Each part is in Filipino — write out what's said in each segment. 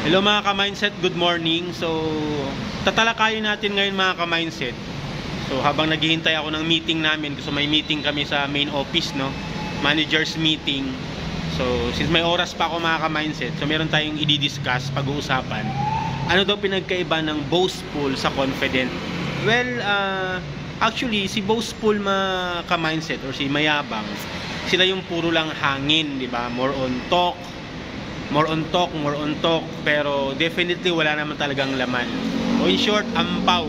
Hello mga ka-mindset, good morning. So, tatalakayin natin ngayon mga ka-mindset. So, habang naghihintay ako ng meeting namin, kasi may meeting kami sa main office, no? Managers meeting. So, since may oras pa ako mga ka-mindset, so meron tayong i-discuss, pag-uusapan. Ano daw pinagkaiba ng boastful sa confident? Well, actually, si boastful mga ka-mindset or si mayabang, sila yung puro lang hangin, di ba? More on talk, pero definitely wala naman talagang laman. O in short, ampaw.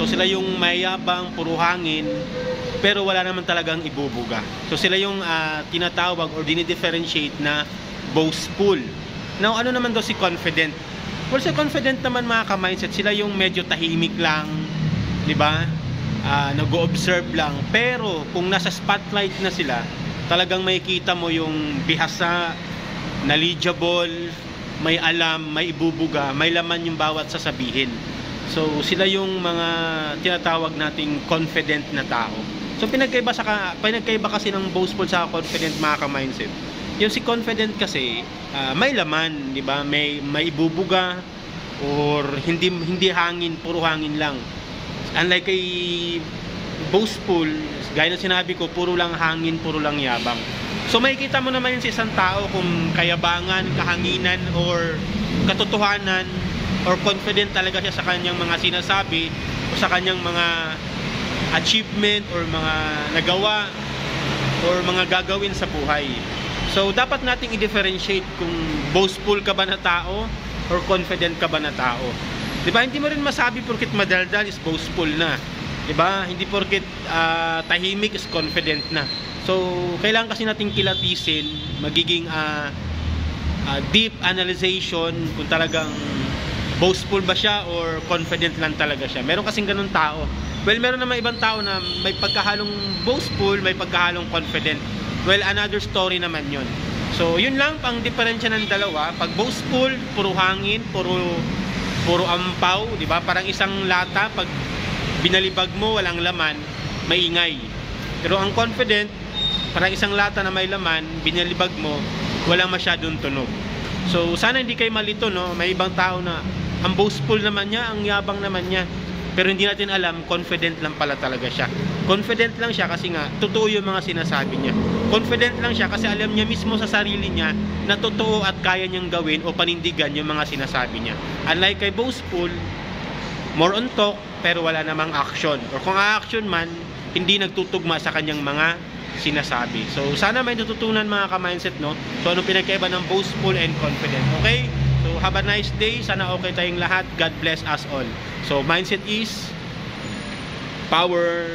So sila yung mayabang, puro hangin, pero wala naman talagang ibubuga. So sila yung tinatawag or dinidifferentiate na boastful. Now, ano naman daw si confident? Well, si confident naman mga ka-mindset, sila yung medyo tahimik lang, di ba? Nag-o-observe lang. Pero kung nasa spotlight na sila, talagang makikita mo yung bihasa, knowledgeable, may alam, may ibubuga, may laman yung bawat sasabihin. So sila yung mga tinatawag nating confident na tao. So pinagkaiba kasi ng boastful sa confident mga ka-mindset. Yung si confident kasi may laman, di ba? May ibubuga or hindi hangin, puro hangin lang. Unlike kay boastful, gaya ng sinabi ko, puro lang hangin, puro lang yabang. So makikita mo naman yun sa isang tao kung kayabangan, kahanginan, or katotohanan, or confident talaga siya sa kanyang mga sinasabi, o sa kanyang mga achievement, or mga nagawa, or mga gagawin sa buhay. So dapat nating i-differentiate kung boastful ka ba na tao, or confident ka ba na tao. Diba? Hindi mo rin masabi porkit madaldal is boastful na. Diba? Hindi porkit tahimik is confident na. So, kailangan kasi nating kilatisin, magiging deep analyzation kung talagang boastful ba siya or confident lang talaga siya. Meron kasing ganun tao. Well, meron naman ibang tao na may pagkahalong boastful, may pagkahalong confident. Well, another story naman yun. So, yun lang pang diferensya ng dalawa. Pag boastful, puro hangin, puro ampaw, di ba? Parang isang lata, pag binalibag mo, walang laman, maingay. Pero ang confident, parang isang lata na may laman, binalibag mo, walang masyadong tunog. So, sana hindi kayo malito, no? May ibang tao na ang boastful naman niya, ang yabang naman niya. Pero hindi natin alam, confident lang pala talaga siya. Confident lang siya kasi nga, totoo yung mga sinasabi niya. Confident lang siya kasi alam niya mismo sa sarili niya na totoo at kaya niyang gawin o panindigan yung mga sinasabi niya. Unlike kay boastful, more on talk, pero wala namang action. Or kung action man, hindi nagtutugma sa kanyang mga sinasabi. So, sana may natutunan mga ka-mindset, no? So, anong pinagkaiba ng boastful and confident? Okay? So, have a nice day. Sana okay tayong lahat. God bless us all. So, mindset is power.